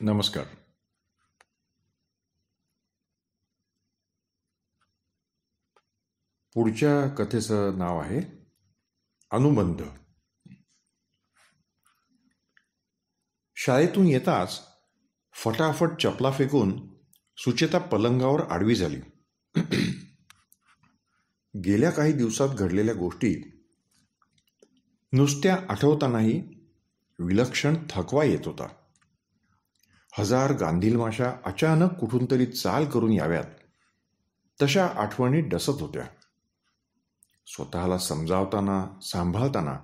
नमस्कार. पुढच्या कथेचं नाव आहे अनुबंध. शाळेतून येताच फटाफट चपला फेकून सुचेता पलंगावर आडवी झाली. गेल्या काही दिवसात घडलेल्या गोष्टी नुसत्या आठवतानाही विलक्षण थकवा येत होता. हजार गांधीलमाशा अचानक कुठून तरी चाल करून याव्यात तशा आठवणी डसत होत्या. स्वतःला समजावताना सांभाळताना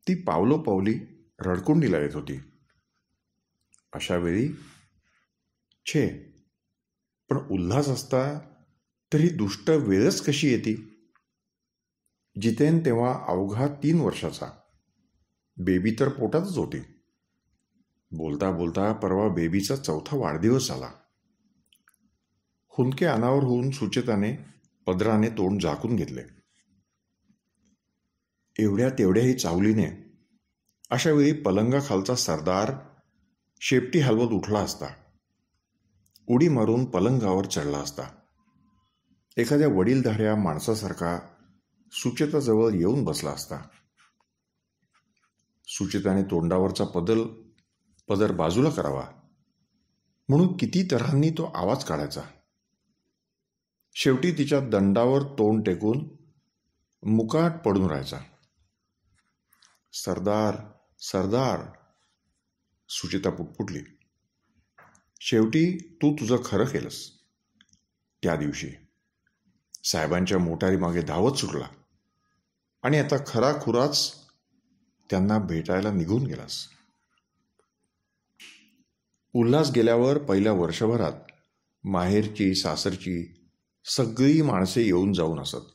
ती पावलोपावली रडकुंडीला येत होती. अशा वेळी छे, पण उल्हास असता तरी दुष्ट वेळच कशी येते. जितेन तेव्हा अवघा 3 वर्षाचा, बेबी तर पोटातच होती. बोलता बोलता परवा बेबीचा 4था वाढदिवस झाला. हुंदके अनावर होऊन सुचेताने पदराने तोंड झाकून घेतले. एवढ्या तेवढ्याही चावलीने अशा वेळी पलंगाखालचा सरदार शेपटी हलवत उठला असता. उडी मारून पलंगावर चढला असता. एखाद्या वडीलधाऱ्या माणसासारखा सुचेताजवळ येऊन बसला असता. सुचेताने तोंडावरचा पदर बाजूला करावा म्हणून किती तऱ्हांनी तो आवाज काढायचा. शेवटी तिच्या दंडावर तोंड टेकून मुकाट पडून राहायचा. सरदार सरदार, सुचेता पुटपुटली. शेवटी तू तुझं खरं केलंस. त्या दिवशी साहेबांच्या मोटारीमागे धावत सुटला आणि आता खराखुराच त्यांना भेटायला निघून गेलास. उल्हास गेल्यावर पहिल्या वर्षभरात माहेरची सासरची सगळी माणसे येऊन जाऊन असत.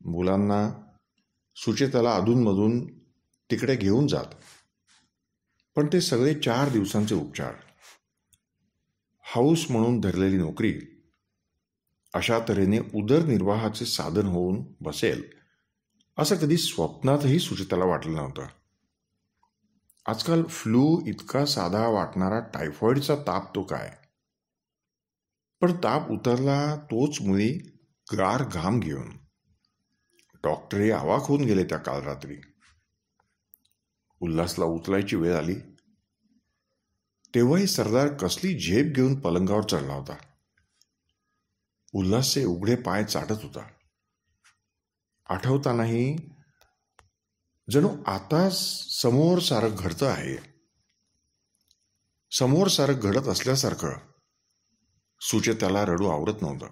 मुलांना सुचेताला अधूनमधून तिकडे घेऊन जात. पण ते सगळे 4 दिवसांचे उपचार. हाऊस म्हणून धरलेली नोकरी अशा तऱ्हेने उदरनिर्वाहाचे साधन होऊन बसेल असं कधी स्वप्नातही सुचेताला वाटलं नव्हतं. आजकाल फ्लू इतका साधा वाटणारा टायफॉइडचा ताप तो काय, पण ताप उतरला तोच मुळी गार घाम घेऊन. डॉक्टरही अवाक होऊन गेले त्या काल रात्री. उल्हासला उचलायची वेळ आली तेव्हाही सरदार कसली झेप घेऊन पलंगावर चढला होता. उल्हासचे उघडे पाय चाटत होता. आठवतानाही जणू आता समोर सारं घडतं आहे. समोर सारं घडत असल्यासारखं सुचेताला रडू आवरत नव्हतं.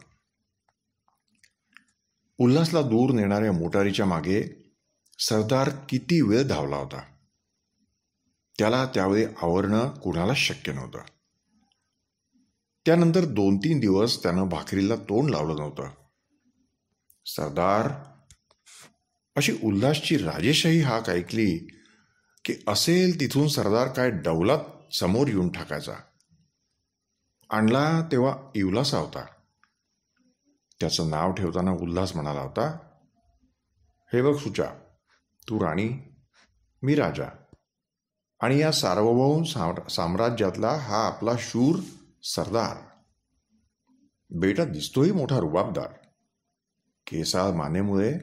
उल्हासला दूर नेणाऱ्या मोटारीच्या मागे सरदार किती वेळ धावला होता. त्याला त्यावेळी आवरणं कुणालाच शक्य नव्हतं. त्यानंतर 2-3 दिवस त्यानं भाकरीला तोंड लावलं नव्हतं. सरदार अशी उल्हासची राजेशाही हाक ऐकली की असेल तिथून सरदार काय डौलात समोर येऊन ठाकायचा. आणला तेव्हा इवलासा होता. त्याचं नाव ठेवताना उल्हास म्हणाला होता, हे बघ सुचा, तू राणी, मी राजा, आणि या सार्वभौम साम्राज्यातला हा आपला शूर सरदार. बेटा दिसतोही मोठा रुबाबदार. केसाळ मानेमुळे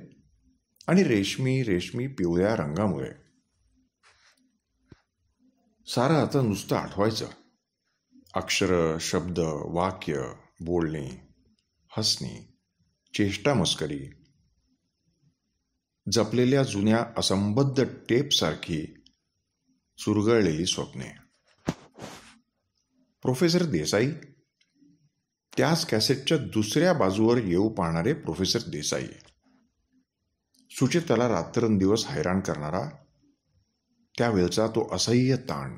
आणि रेशमी पिवळ्या रंगामुळे. सारं आता नुसतं आठवायचं. अक्षर, शब्द, वाक्य, बोलणे, हसणे, चेष्टा मस्करी. जपलेल्या जुन्या असंबद्ध टेपसारखी चुरगळलेली स्वप्ने. प्रोफेसर देसाई, त्याच कॅसेटच्या दुसऱ्या बाजूवर येऊ पाहणारे प्रोफेसर देसाई. सुचेताला रात्रंदिवस हैराण करणारा त्यावेळचा तो असह्य ताण.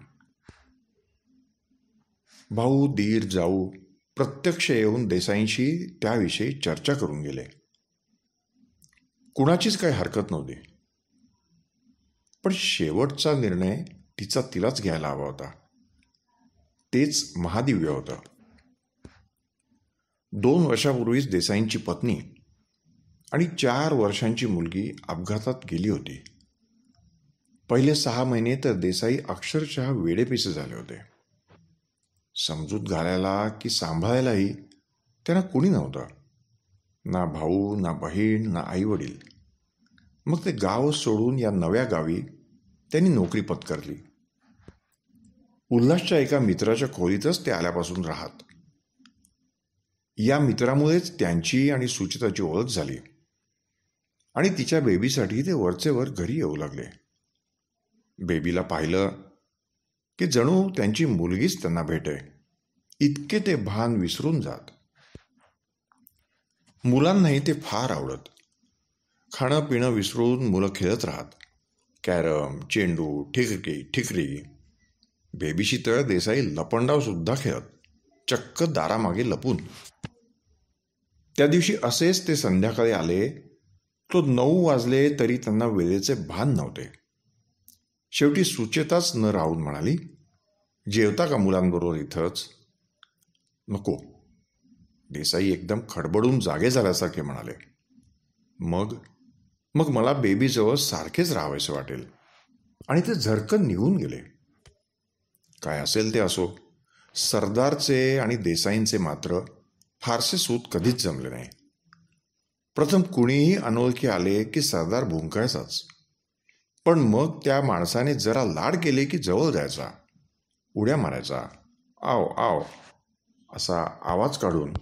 भाऊ, दीर, जाऊ प्रत्यक्ष येऊन देसाईंशी त्याविषयी चर्चा करून गेले. कुणाचीच काही हरकत नव्हती. पण शेवटचा निर्णय तिलाच घ्यायला हवा होता. तेच महादिव्य होतं. 2 वर्षापूर्वीच देसाईंची पत्नी आणि 4 वर्षांची मुलगी अपघातात गेली होती. पहिले 6 महिने तर देसाई अक्षरशः वेडेपिसे झाले होते. समजूत घालायला की सांभाळायलाही त्यांना कुणी नव्हतं. ना भाऊ, ना बहीण, ना आई वडील. मग ते गाव सोडून या नव्या गावी त्यांनी नोकरी पत्करली. उल्हासच्या एका मित्राच्या खोलीतच ते आल्यापासून राहत. या मित्रामुळेच त्यांची आणि सुचिताची ओळख झाली आणि तिच्या बेबीसाठी ते वरचेवर घरी येऊ लागले. बेबीला पाहिलं की जणू त्यांची मुलगीच त्यांना भेटे, इतके ते भान विसरून जात. मुलांनाही ते फार आवडत. खाणं पिणं विसरून मुलं खेळत राहत. कॅरम, चेंडू, ठिकरी. बेबीशी तर देसाई लपंडाव सुद्धा खेळत, चक्क दारामागे लपून. त्या दिवशी असेच ते संध्याकाळी आले. तो 9 वाजले तरी त्यांना वेळेचे भान नव्हते. शेवटी सुचेताच न राहून म्हणाली, जेवता का मुलांबरोबर इथंच? नको. देसाई एकदम खडबडून जागे झाल्यासारखे म्हणाले. मग मला बेबीजवळ सारखेच राहावेसे वाटेल. आणि ते झरकन निघून गेले. काय असेल ते असो, सरदारचे आणि देसाईंचे मात्र फारसे सूत कधीच जमले नाही. प्रथम कुणीही अनोळखी आले की सरदार भुंकायचाच. पण मग त्या माणसाने जरा लाड केले की जवळ जायचा, उड्या मारायचा, आव आव असा आवाज काढून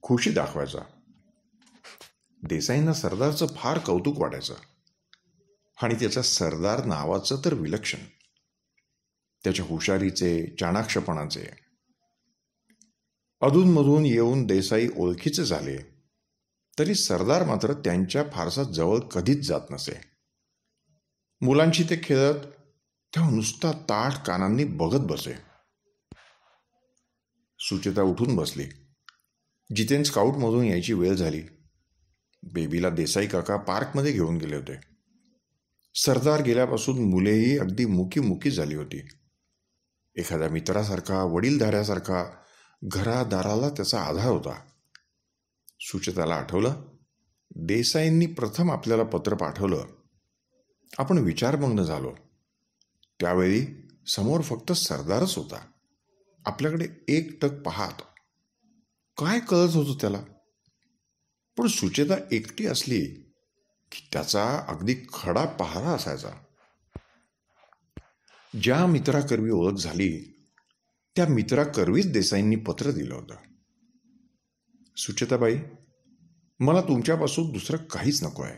खुशी दाखवायचा. देसाईंना सरदारचं फार कौतुक वाटायचं. आणि त्याच्या सरदार नावाचं तर विलक्षण. त्याच्या हुशारीचे, चाणाक्षपणाचे. अधूनमधून येऊन देसाई ओळखीचे झाले तरी सरदार मात्र त्यांच्या फारसा जवळ कधीच जात नसे. मुलांशी ते खेळत तेव्हा नुसता ताठ कानांनी बघत बसे. सुचेता उठून बसली. जितेन स्काउटमधून यायची वेळ झाली. बेबीला देसाई काका पार्कमध्ये घेऊन गेले होते. सरदार गेल्यापासून मुलेही अगदी मुकी झाली होती. एखाद्या मित्रासारखा, वडीलधाऱ्यासारखा घरादाराला त्याचा आधार होता. सुचेताला आठवलं, देसाईंनी प्रथम आपल्याला पत्र पाठवलं. आपण विचारमग्न झालो. त्यावेळी समोर फक्त सरदारच होता, आपल्याकडे एकटक पाहत. काय कळत होतं त्याला? पण सुचेता एकटी असली की त्याचा अगदी खडा पहारा असायचा. ज्या मित्राकरवी ओळख झाली त्या मित्राकरवीच देसाईंनी पत्र दिलं होतं. सुचेताबाई, मला तुमच्यापासून दुसरं काहीच नको आहे.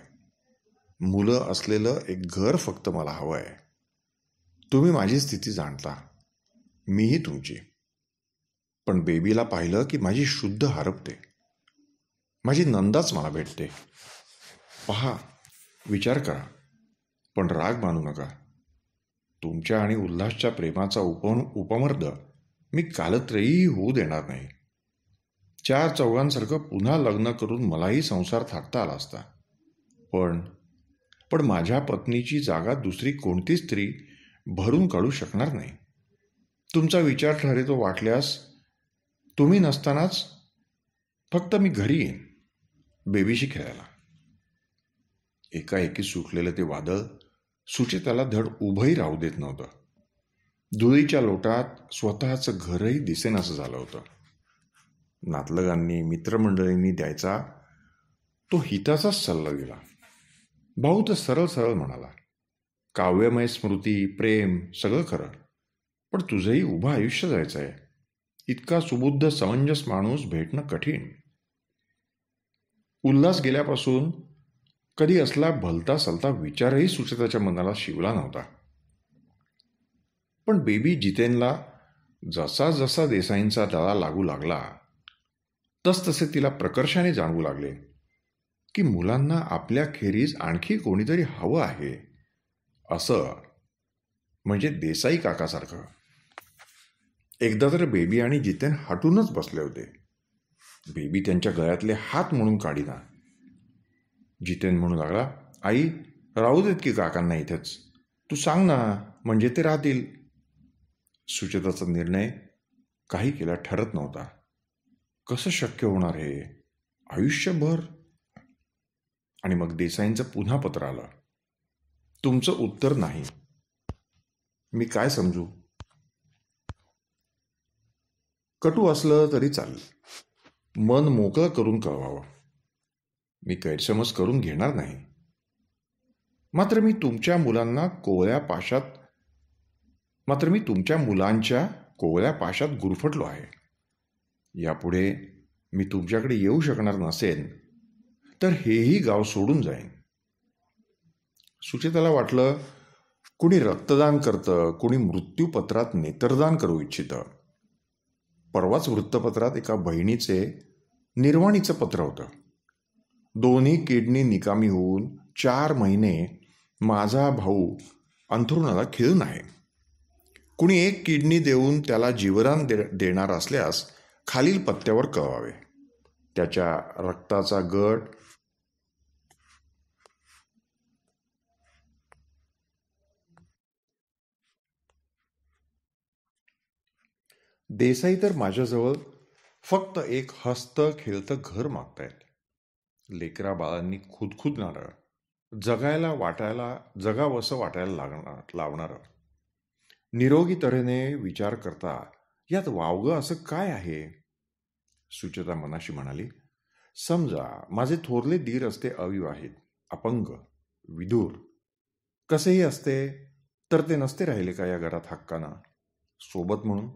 मुलं असलेलं एक घर फक्त मला हवं आहे. तुम्ही माझी स्थिती जाणता, मीही तुमची. पण बेबीला पाहिलं की माझी शुद्ध हरपते. माझी नंदाच मला भेटते. पहा, विचार करा, पण राग मानू नका. तुमच्या आणि उल्हासच्या प्रेमाचा उपमर्द मी कालत्रयी होऊ देणार नाही. 4 चौघांसारखं पुन्हा लग्न करून मलाही संसार थाटता आला असता. पण माझ्या पत्नीची जागा दुसरी कोणती स्त्री भरून काढू शकणार नाही. तुमचा विचार ठरे तो वाटल्यास तुम्ही नसतानाच फक्त मी घरी येईन बेबीशी खेळायला. एकाएकी सुटलेलं ते वादळ सुचेताला धड उभंही राहू देत नव्हतं. धुळीच्या लोटात स्वतःचं घरही दिसेनासं झालं होतं. नातलगांनी, मित्रमंडळींनी द्यायचा तो हिताचाच सल्ला दिला. भाऊ तर सरळ म्हणाला, काव्यमय स्मृती, प्रेम सगळं खरं, पण तुझंही उभं आयुष्य जायचं आहे. इतका सुबुद्ध समंजस माणूस भेटणं कठीण. उल्हास गेल्यापासून कधी असला भलता सलता विचारही सुचेताच्या मनाला शिवला नव्हता. पण बेबी जितेनला जसा जसा देसाईंचा डळा लागू लागला तसतसे तिला प्रकर्षाने जाणवू लागले की मुलांना आपल्या खेरीज आणखी कोणीतरी हवं आहे. असं म्हणजे देसाई काकासारखं. एकदा तर बेबी आणि जितेन हटूनच बसले होते. बेबी त्यांच्या गळ्यातले हात म्हणून काढीना. जितेन म्हणू लागला, आई राहू देत की काकांना इथेच, तू सांग ना, म्हणजे ते राहतील. सुचेताचा निर्णय काही केला ठरत नव्हता. कसं शक्य होणार हे आयुष्यभर? आणि मग देसाईंचं पुन्हा पत्र आलं. तुमचं उत्तर नाही. मी काय समजू? कटू असलं तरी चालेल, मन मोकळं करून कळवावं. मी गैरसमज करून घेणार नाही. मात्र मी तुमच्या मुलांच्या कोवळ्या पाशात गुरफटलो आहे. यापुढे मी तुमच्याकडे येऊ शकणार नसेन तर हेही गाव सोडून जाईन. सुचेताला वाटलं, कुणी रक्तदान करतं, कुणी मृत्यूपत्रात नेत्रदान करू इच्छितं. परवाच वृत्तपत्रात एका बहिणीचे निर्वाणीचं पत्र होतं. दोन्ही किडनी निकामी होऊन 4 महिने माझा भाऊ अंथरुणाला खिळून आहे. कुणी एक किडनी देऊन त्याला जीवदान देणार असल्यास खालील पत्त्यावर कळवावे. त्याच्या रक्ताचा गट देसाई तर माझ्याजवळ फक्त एक हसतं खेळतं घर मागतायत. लेकरा बाळांनी खुदखुदणारं, जगावंसं वाटायला लावणारं. निरोगी तऱ्हेने विचार करता यात वावगं असं काय आहे? सुचेता मनाशी म्हणाली, समजा माझे थोरले दीर असते अविवाहित, अपंग, विधूर. कसेही असते तर ते नसते राहिले का या घरात हक्कानं, सोबत म्हणून,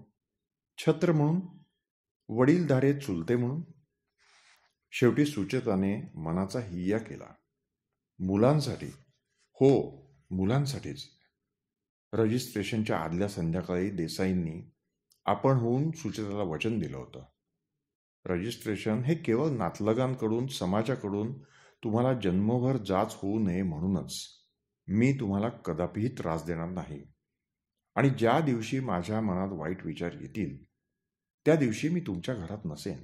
छत्र म्हणून, वडीलधारे चुलते म्हणून? शेवटी सुचेताने मनाचा हिय्या केला. मुलांसाठी, हो मुलांसाठीच. रजिस्ट्रेशनच्या आदल्या संध्याकाळी देसाईंनी आपण होऊन सुचेताला वचन दिलं होतं. रजिस्ट्रेशन हे केवळ नातलगांकडून, समाजाकडून तुम्हाला जन्मभर जाच होऊ नये म्हणूनच. मी तुम्हाला कदापिही त्रास देणार नाही. आणि ज्या दिवशी माझ्या मनात वाईट विचार येतील त्या दिवशी मी तुमच्या घरात नसेन.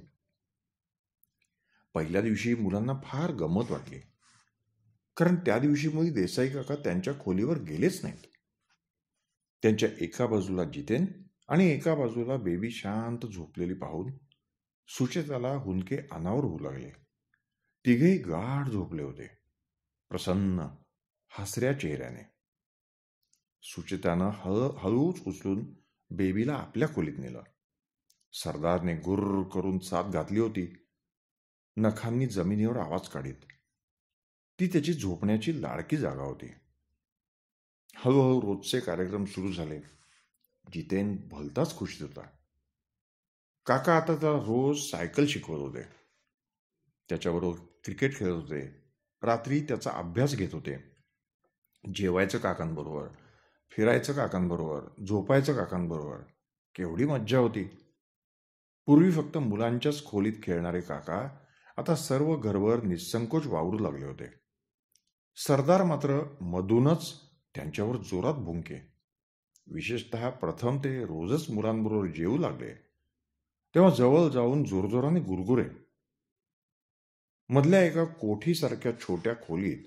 पहिल्या दिवशी मुलांना फार गंमत वाटली, कारण त्या दिवशी मुली देसाई काका त्यांच्या खोलीवर गेलेच नाहीत. त्यांच्या एका बाजूला जितेन आणि एका बाजूला बेबी शांत झोपलेली पाहून सुचेताला हुंदके अनावर होऊ लागले. तिघेही गाढ झोपले होते, प्रसन्न हसऱ्या चेहऱ्याने. सुचेतानं हळूच उचलून बेबीला आपल्या खोलीत नेलं. सरदारने गुर्र करून साथ घातली होती, नखांनी जमिनीवर आवाज काढीत. ती त्याची झोपण्याची लाडकी जागा होती. हळूहळू रोजचे कार्यक्रम सुरू झाले. जितेन भलताच खुशीत होता. काका आता त्याला रोज सायकल शिकवत होते, त्याच्याबरोबर क्रिकेट खेळत होते, रात्री त्याचा अभ्यास घेत होते. जेवायचं काकांबरोबर, फिरायचं काकांबरोबर, झोपायचं काकांबरोबर. केवढी मज्जा होती. पूर्वी फक्त मुलांच्याच खोलीत खेळणारे काका आता सर्व घरभर निसंकोच वावरू लागले होते. सरदार मात्र मधूनच त्यांच्यावर जोरात भुंके. विशेषतः प्रथम ते रोजच मुलांबरोबर जेवू लागले तेव्हा जवळ जाऊन जोरजोराने गुरगुरे. मधल्या एका कोठीसारख्या छोट्या खोलीत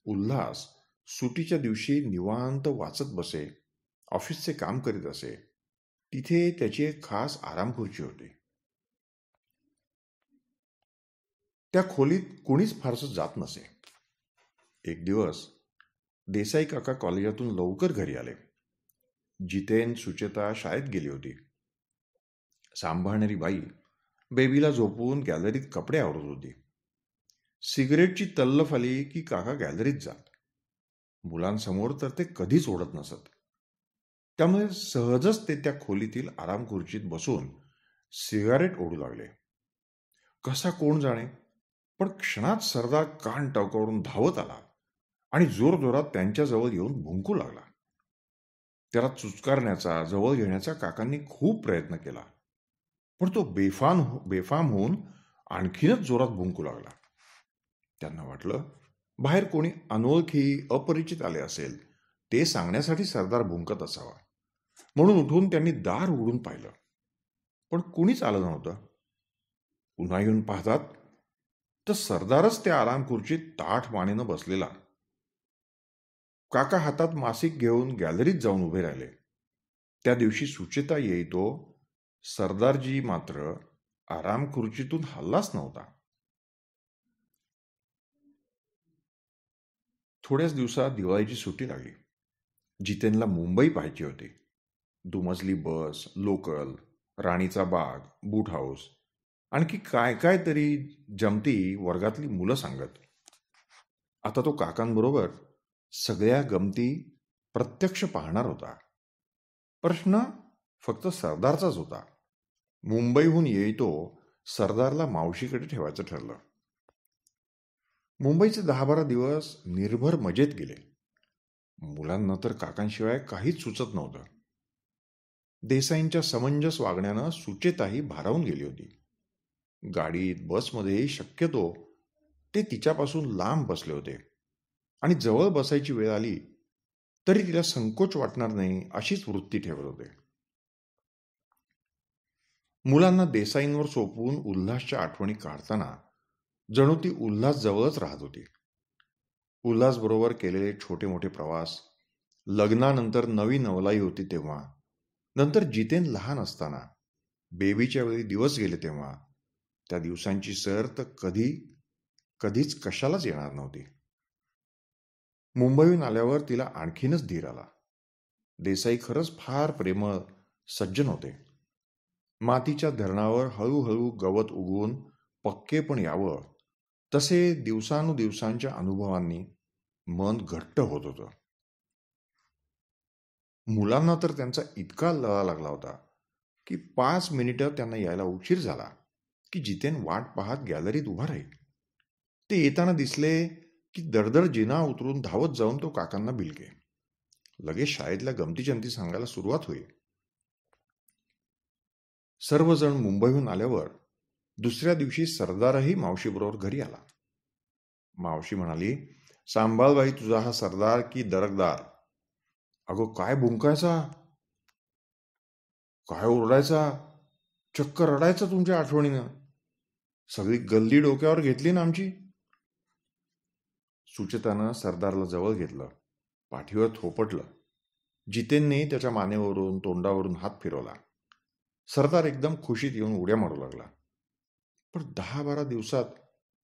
उल्हास सुटीच्या दिवशी निवांत वाचत बसे, ऑफिसचे काम करीत असे. तिथे त्याची एक खास आराम खुर्ची होती. त्या खोलीत कुणीच फारसं जात नसे. एक दिवस देसाई काका कॉलेजातून लवकर घरी आले. जितेन, सुचेता शाळेत गेली होती. सांभाळणारी बाई बेबीला झोपवून गॅलरीत कपडे आवरत होती. सिगरेटची तल्लफ आली की काका गॅलरीत जात. मुलांसमोर तर ते कधीच ओढत नसत. त्यामुळे सहजच ते त्या खोलीतील आराम खुर्चीत बसून सिगारेट ओढू लागले. कसा कोण जाणे, पण क्षणात सरदार कान टवकावून धावत आला आणि जोरजोरात त्यांच्याजवळ येऊन भुंकू लागला. त्याला चुचकारण्याचा, जवळ घेण्याचा काकांनी खूप प्रयत्न केला, पण तो बेफाम होऊन आणखीनच जोरात भुंकू लागला. त्यांना वाटलं बाहेर कोणी अनोळखी, अपरिचित आले असेल, ते सांगण्यासाठी सरदार भुंकत असावा. म्हणून उठून त्यांनी दार उघडून पाहिलं, पण कुणीच आलं नव्हतं. पुन्हा येऊन पाहतात तर सरदारच त्या आराम खुर्चीत ताठ मानेनं बसलेला. काका हातात मासिक घेऊन गॅलरीत जाऊन उभे राहिले. त्या दिवशी सुचेता येईतो, सरदारजी मात्र आराम खुर्चीतून हल्लाच नव्हता. थोड्याच दिवसात दिवाळीची सुट्टी लागली. जितेनला मुंबई पाहायची होती. दुमजली बस, लोकल राणीचा बाग, बूट हाऊस, आणखी काय काय तरी जमती वर्गातली मुलं सांगत. आता तो काकांबरोबर सगळ्या गमती प्रत्यक्ष पाहणार होता. प्रश्न फक्त सरदारचाच होता. मुंबईहून येईतो सरदारला मावशीकडे ठेवायचं ठरलं. मुंबईचे 10-12 दिवस निर्भर मजेत गेले. मुलांना तर काकांशिवाय काहीच सुचत नव्हतं. देसाईंच्या समंजस वागण्यानं सुचेताही भारावून गेली होती. गाडीत बसमध्ये शक्यतो ते तिच्यापासून लांब बसले होते आणि जवळ बसायची वेळ आली तरी तिला संकोच वाटणार नाही अशीच वृत्ती ठेवत होते. मुलांना देसाईंवर सोपवून उल्हासच्या आठवणी काढताना जणू ती उल्हास जवळच राहत होती. उल्हास बरोबर केलेले छोटे मोठे प्रवास, लग्नानंतर नवी नवलाई होती तेव्हा, नंतर जितेन लहान असताना, बेबीच्या वेळी दिवस गेले तेव्हा, त्या दिवसांची सर तर कधीच कशालाच येणार नव्हती. मुंबईहून आल्यावर तिला आणखीनच धीर आला. देसाई खरंच फार प्रेमळ, सज्जन होते. मातीच्या धरणावर हळूहळू गवत उगवून पक्के पण यावं तसे दिवसानुदिवसांच्या अनुभवांनी मन घट्ट होत होतं. मुलांना तर त्यांचा इतका लळा लागला होता की 5 मिनिटं त्यांना यायला उशीर झाला की जितेन वाट पाहत गॅलरीत उभा राहील. ते येताना दिसले की दरदर जिना उतरून धावत जाऊन तो काकांना बिलके. लगेच शाळेतल्या गमतीजमती सांगायला सुरुवात होईल. सर्वजण मुंबईहून आल्यावर दुसऱ्या दिवशी सरदारही मावशीबरोबर घरी आला. मावशी म्हणाली, सांभाळ बाई तुझा हा सरदार की दरकदार. अगो काय भुंकायचा, काय ओरडायचा, चक्क रडायचा तुमच्या आठवणीनं. सगळी गल्ली डोक्यावर घेतली ना आमची. सुचेतानं सरदारला जवळ घेतलं, पाठीवर थोपटलं. जितेनने त्याच्या मानेवरून तोंडावरून हात फिरवला. सरदार एकदम खुशीत येऊन उड्या मारू लागला. पण 10-12 दिवसात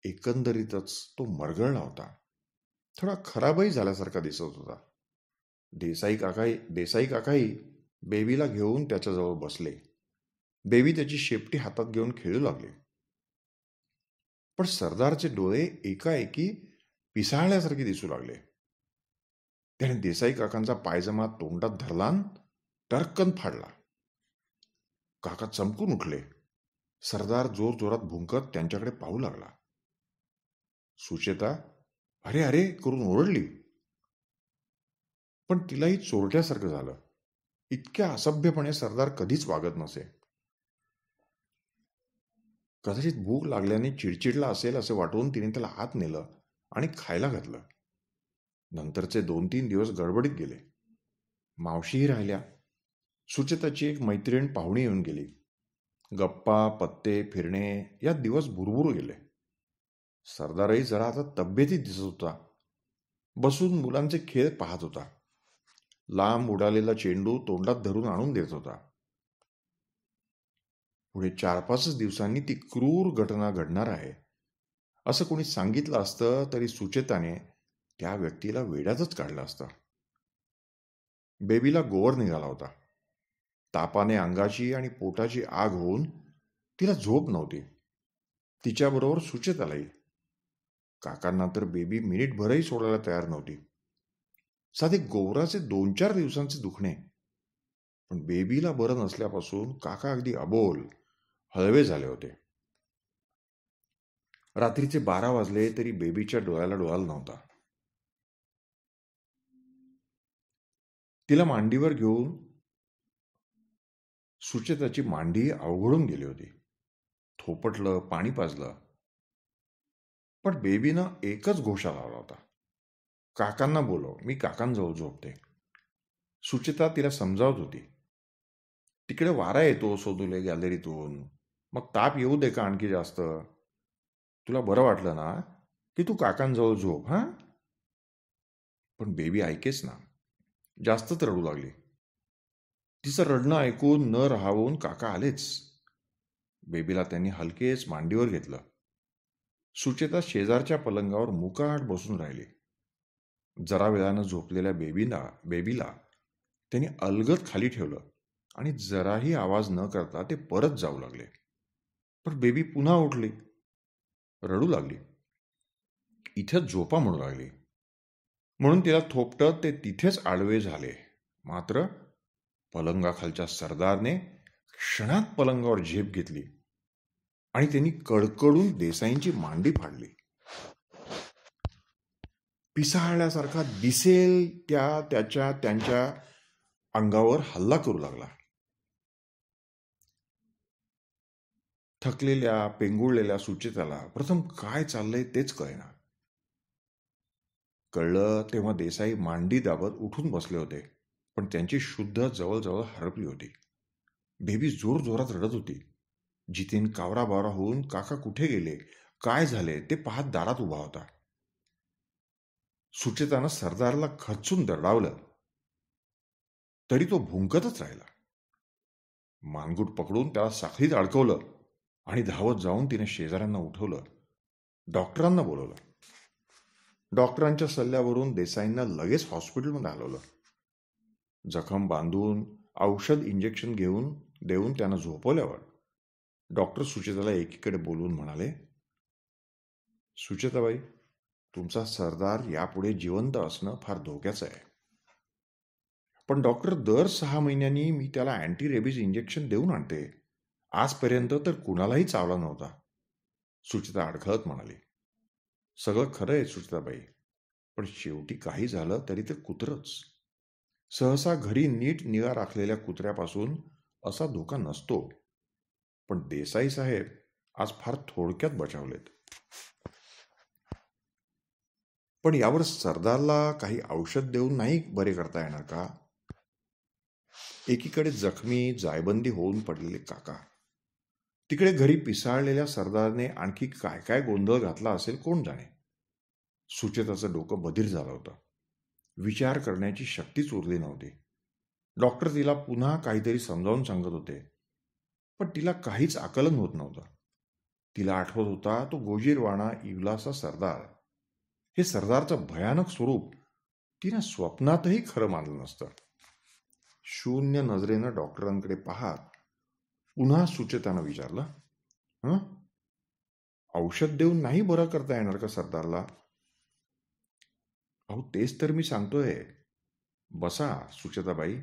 एकंदरीतच तो मरगळला होता. थोडा खराबही झाल्यासारखा दिसत होता. देसाई काकाही बेबीला घेऊन त्याच्याजवळ बसले. बेबी त्याची शेपटी हातात घेऊन खेळू लागले. पण सरदारचे डोळे एकाएकी पिसाळल्यासारखे दिसू लागले. त्याने देसाई काकांचा पायजमा तोंडात धरला आणि टरकन फाडला. काका चमकून उठले. सरदार जोर जोरात भुंकत त्यांच्याकडे पाहू लागला. सुचेता अरे अरे करून ओरडली. पण तिलाही चोरट्यासारखं झालं. इतक्या असभ्यपणे सरदार कधीच वागत नसे. कदाचित भूक लागल्याने चिडचिडला असेल असे वाटून तिने त्याला आत नेलं आणि खायला घातलं. नंतरचे 2-3 दिवस गडबडीत गेले. मावशीही राहिल्या. सुचेताची एक मैत्रीण पाहुणी येऊन गेली. गप्पा, पत्ते, फिरणे यात दिवस भुरभुरू गेले. सरदारही जरा आता तब्येतीत दिसत होता. बसून मुलांचे खेळ पाहत होता. लांब उडालेला चेंडू तोंडात धरून आणून देत होता. पुढे 4-5 दिवसांनी ती क्रूर घटना घडणार आहे असं कोणी सांगितलं असतं तरी सुचेताने त्या व्यक्तीला वेड्यातच काढलं असतं. बेबीला गोवर निघाला होता. तापाने अंगाची आणि पोटाची आग होऊन तिला झोप नव्हती. तिच्याबरोबर सुचेतालाही. काकांना तर बेबी मिनिटभरही सोडायला तयार नव्हती. साधे गोवराचे 2-4 दिवसांचे दुखणे. पण बेबीला बरं नसल्यापासून काका अगदी अबोल, हळवे झाले होते. रात्रीचे 12 वाजले तरी बेबीच्या डोळ्याला डोळा नव्हता. तिला मांडीवर घेऊन सुचेताची मांडी अवघडून गेली होती. थोपटलं, पाणी पाजलं. पण बेबीनं एकच घोषा लावला होता, काकांना बोलव, मी काकांजवळ झोपते. सुचेता तिला समजावत होती, तिकडे वारा येतो सोदुले गॅलरीतून, मग ताप येऊ दे का आणखी जास्त. तुला बरं वाटलं ना की तू काकांजवळ झोप हा. पण बेबी ऐकेच ना, जास्तच रडू लागली. तिचं रडणं ऐकून न राहावून काका आलेच. बेबीला त्यांनी हलकेच मांडीवर घेतलं. सुचेता शेजारच्या पलंगावर मुकाट बसून राहिली. जरा वेळानं झोपलेल्या बेबीला त्यांनी अलगद खाली ठेवलं आणि जराही आवाज न करता ते परत जाऊ लागले. पण बेबी पुन्हा उठली, रडू लागली, इथेच झोपा म्हणू लागली. म्हणून तिला थोपटत ते तिथेच आडवे झाले. मात्र पलंगाखालच्या सरदारने क्षणात पलंगावर झेप घेतली आणि त्यांनी कडकडून देसाईंची मांडी फाडली. पिसाळल्यासारखा दिसेल त्यांच्या अंगावर हल्ला करू लागला. थकलेल्या पेंगुळलेल्या सुचेताला प्रथम काय चाललंय तेच कळेना. कळलं तेव्हा देसाई मांडी दाबत उठून बसले होते, पण त्यांची शुद्ध जवळजवळ हरपली होती. बेबी जोर जोरात रडत होती. जितेन कावरा बावरा होऊन काका कुठे गेले, काय झाले ते पाहत दारात उभा होता. सुचेतानं सरदारला खचून दरडावलं, तरी तो भुंकतच राहिला. मानगूट पकडून त्याला साखळीत अडकवलं आणि धावत जाऊन तिने शेजाऱ्यांना उठवलं. डॉक्टरांना बोलवलं. डॉक्टरांच्या सल्ल्यावरून देसाईंना लगेच हॉस्पिटलमध्ये हलवलं. जखम बांधून औषध इंजेक्शन देऊन त्यांना झोपवल्यावर डॉक्टर सुचेताला एकीकडे बोलवून म्हणाले, सुचेताबाई, तुमचा सरदार यापुढे जिवंत असणं फार धोक्याचं आहे. पण डॉक्टर, दर 6 महिन्यांनी मी त्याला अँटी रेबीज इंजेक्शन देऊन आणते. आजपर्यंत तर कुणालाही चावला नव्हता. सुचेता अडखळत म्हणाली, सगळं खरं आहे सुचेताबाई, पण शेवटी काही झालं तरी ते कुत्रच. सहसा घरी नीट निगा राखलेल्या कुत्र्यापासून असा धोका नसतो. पण देसाई साहेब आज फार थोडक्यात बचावलेत. पण यावर सरदारला काही औषध देऊन नाही बरे करता येणार का? एकीकडे जखमी जायबंदी होऊन पडलेले काका, तिकडे घरी पिसाळलेल्या सरदारने आणखी काय काय गोंधळ घातला असेल कोण जाणे. सुचेताचं डोकं बधीर झालं होतं. विचार करण्याची शक्तीच उरली नव्हती. डॉक्टर तिला पुन्हा काहीतरी समजावून सांगत होते, पण तिला काहीच आकलन होत नव्हतं. तिला आठवत होता तो गोजीरवाणा इवलासा सरदार. हे सरदारचं भयानक स्वरूप तिने स्वप्नातही खरं मानलं नसतं. शून्य नजरेनं डॉक्टरांकडे पाहत पुन्हा सुचेतानं विचारलं, औषध देऊन नाही बरं करता येणार का सरदारला? अहो, तेच तर मी सांगतोय. बसा सुचेताबाई,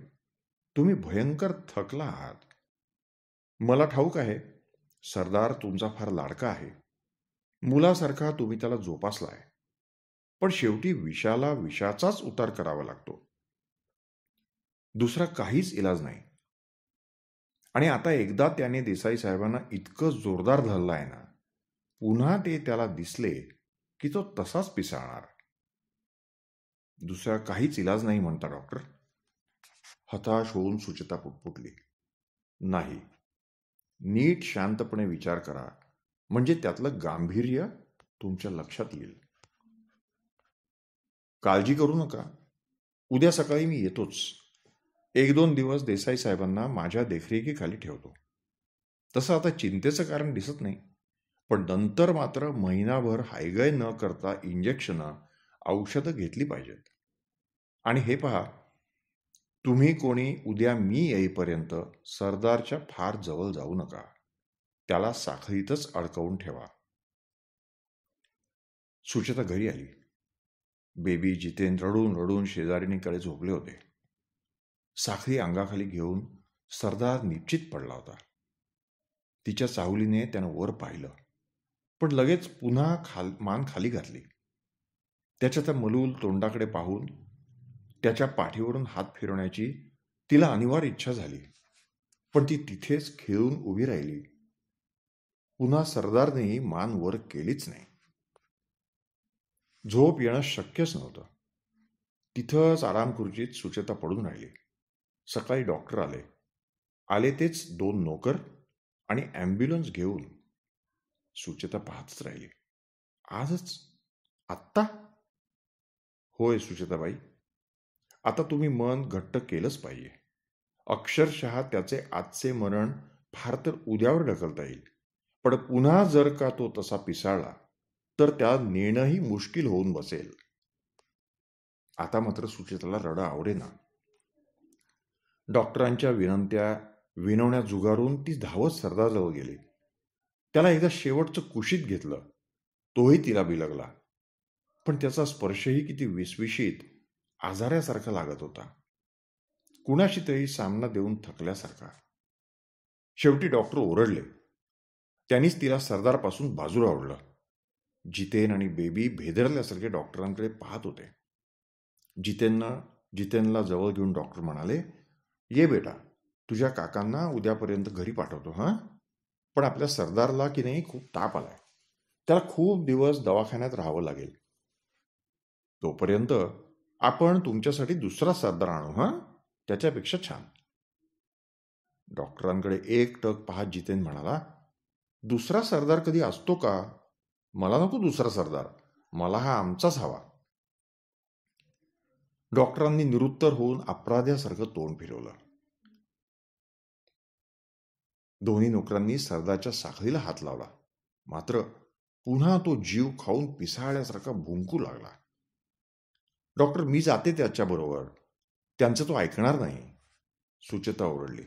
तुम्ही भयंकर थकला आहात. मला ठाऊक आहे, सरदार तुमचा फार लाडका आहे. मुलासारखा तुम्ही त्याला जोपासलाय. पण शेवटी विषाला विषाचाच उतार करावा लागतो. दुसरा काहीच इलाज नाही. आणि आता एकदा त्याने देसाई साहेबांना इतकं जोरदार धरलं आहे ना, पुन्हा ते त्याला दिसले की तो तसाच पिसाळणार. दुसरा काहीच इलाज नाही म्हणता डॉक्टर? हताश होऊन सुचेता पुटपुटली. नाही, नीट शांतपणे विचार करा, म्हणजे त्यातलं गांभीर्य तुमच्या लक्षात येईल. काळजी करू नका, उद्या सकाळी मी येतोच. 1-2 दिवस देसाई साहेबांना माझ्या देखरेखीखाली ठेवतो. तसं आता चिंतेचं कारण दिसत नाही. पण नंतर मात्र महिनाभर हायगय न करता इंजेक्शनं, औषधं घेतली पाहिजेत. आणि हे पहा, तुम्ही कोणी उद्या मी येईपर्यंत सरदारच्या फार जवळ जाऊ नका. त्याला साखळीतच अडकवून ठेवा. सुचेता घरी आली. बेबी जितेन रडून रडून शेजारीणीकडे झोपले होते. साखळी अंगाखाली घेऊन सरदार निश्चित पडला होता. तिच्या चाहुलीने त्यानं वर पाहिलं, पण लगेच पुन्हा मान खाली घातली. त्याच्या त्या मलूल तोंडाकडे पाहून त्याच्या पाठीवरून हात फिरवण्याची तिला अनिवार्य इच्छा झाली. पण ती तिथेच खिळून उभी राहिली. पुन्हा सरदारनेही मान वर केलीच नाही. झोप येणं शक्यच नव्हतं. तिथंच आराम खुर्चीत सुचेता पडून राहिली. सकाळी डॉक्टर आले तेच 2 नोकर आणि ॲम्ब्युलन्स घेऊन. सुचेता पाहतच राहिली. आजच? आत्ता? होय सुचेताबाई, आता तुम्ही मन घट्ट केलंच पाहिजे. अक्षरशः त्याचे आजचे मरण फार तर उद्यावर ढकलता येईल. पण पुन्हा जर का तो तसा पिसाळला तर त्या नेणंही मुश्किल होऊन बसेल. आता मात्र सुचेताला रडा आवडेना. डॉक्टरांच्या विनंत्या विनवण्या जुगारून ती धावत सरदारजवळ गेली. त्याला एकदा शेवटचं कुशीत घेतलं. तोही तिला बिलगला. पण त्याचा स्पर्शही किती विसविशीत आजाऱ्यासारखा लागत होता. कुणाशी तरी सामना देऊन थकल्यासारखा. शेवटी डॉक्टर ओरडले. त्यांनीच तिला सरदारपासून बाजूला ओढलं. जितेन आणि बेबी भेदरल्यासारखे डॉक्टरांकडे पाहत होते. जितेनला जवळ घेऊन डॉक्टर म्हणाले, ये बेटा, तुझ्या काकांना उद्यापर्यंत घरी पाठवतो हां. पण आपल्या सरदारला की नाही खूप ताप आलाय. त्याला खूप दिवस दवाखान्यात राहावं लागेल. तोपर्यंत आपण तुमच्यासाठी दुसरा सरदार आणू हां, त्याच्यापेक्षा छान. डॉक्टरांकडे एकटक पाहत जितेन म्हणाला, दुसरा सरदार कधी असतो का? मला नको दुसरा सरदार, मला हा आमचाच हवा. डॉक्टरांनी निरुत्तर होऊन अपराध्यासारखं तोंड फिरवलं. दोन्ही नोकरांनी सरदारच्या साखळीला हात लावला. मात्र पुन्हा तो जीव खाऊन पिसाळल्यासारखा भुंकू लागला. डॉक्टर, मी जाते त्याच्याबरोबर, त्यांचं तो ऐकणार नाही, सुचेता ओरडली.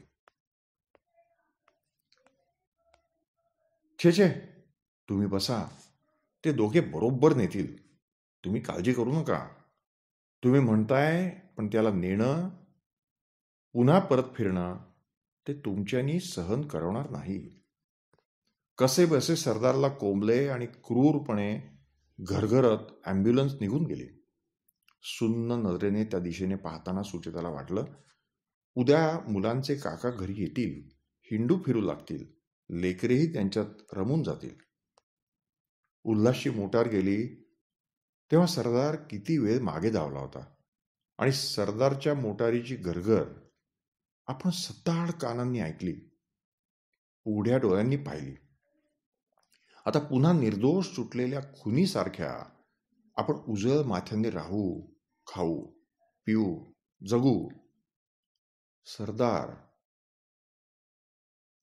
छे, तुम्ही बसा, ते दोघे बरोबर नेतील, तुम्ही काळजी करू नका. तुम्ही म्हणताय, पण त्याला नेणं, पुन्हा परत फिरणं ते तुमच्यानी सहन करवणार नाही. कसे बसे सरदारला कोंबले आणि क्रूरपणे घरघरत ॲम्ब्युलन्स निघून गेली. सुन्न नजरेने त्या दिशेने पाहताना सुचेताला वाटलं, उद्या मुलांचे काका घरी येतील, हिंडू फिरू लागतील, लेकरेही त्यांच्यात रमून जातील. उल्हासची मोटार गेली तेव्हा सरदार किती वेळ मागे धावला होता आणि सरदारच्या मोटारीची गरगर आपण सताड कानांनी ऐकली, उघड्या डोळ्यांनी पाहिली. आता पुन्हा निर्दोष सुटलेल्या खुनीसारख्या आपण उजळ माथ्याने राहू, खाऊ, पिऊ, जगू. सरदार.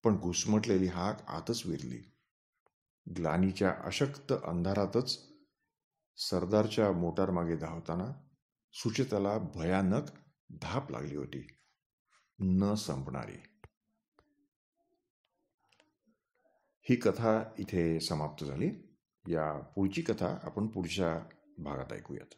पण घुसमटलेली हाक आतच विरली. ग्लानीच्या अशक्त अंधारातच सरदारच्या मोटारमागे धावताना सुचेताला भयानक धाप लागली होती, न संपणारी. ही कथा इथे समाप्त झाली. या पुढची कथा आपण पुढच्या भागात ऐकूयात.